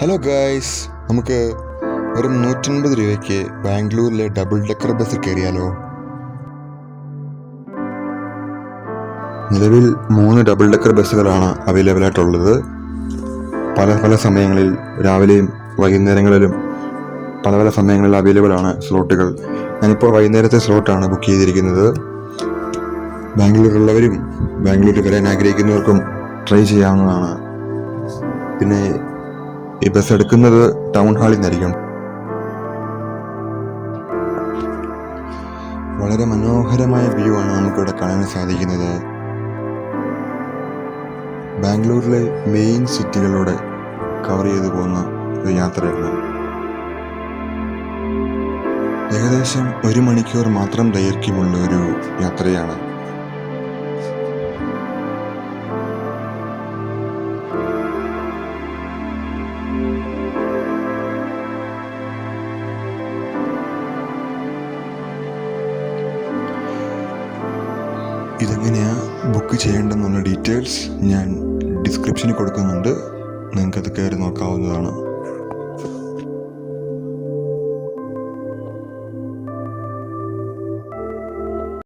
Hello guys, നമുക്ക് വെറും 150 രൂപയ്ക്ക് ബാംഗ്ലൂരിലെ ഡബിൾ ഡെക്കർ ബസ് കയറിയാലോ? നിലവിൽ 3 ഡബിൾ ഡെക്കർ ബസ്സുകളാണ് അവൈലബിൾ ആയിട്ടുള്ളത്. പല സമയങ്ങളിൽ, രാവിലെയും വൈകുന്നേരങ്ങളിലും പല സമയങ്ങളിൽ അവൈലബിൾ ആണ് സ്ലോട്ടുകൾ. ഞാനിപ്പോൾ വൈകുന്നേരത്തെ സ്ലോട്ടാണ് ബുക്ക് ചെയ്തിരിക്കുന്നത്. ബാംഗ്ലൂരിലുള്ളവരും ബാംഗ്ലൂരിൽ വരാൻ ആഗ്രഹിക്കുന്നവർക്കും ട്രൈ ചെയ്യാവുന്നതാണ്. പിന്നെ ഈ ബസ് എടുക്കുന്നത് ടൗൺ ഹാളിൽ നിന്നായിരിക്കും. വളരെ മനോഹരമായ വ്യൂ ആണ് നമുക്കിവിടെ കാണാൻ സാധിക്കുന്നത്. ബാംഗ്ലൂരിലെ മെയിൻ സിറ്റികളിലൂടെ കവർ ചെയ്തു പോകുന്ന ഒരു യാത്രയാണ്. ഏകദേശം 1 മണിക്കൂർ മാത്രം ദൈർഘ്യമുള്ള ഒരു യാത്രയാണ്. ഇതെങ്ങനെയാണ് ബുക്ക് ചെയ്യേണ്ടതെന്നുള്ള ഡീറ്റെയിൽസ് ഞാൻ ഡിസ്ക്രിപ്ഷനിൽ കൊടുക്കുന്നുണ്ട്. നിങ്ങൾക്കത് കയറി നോക്കാവുന്നതാണ്.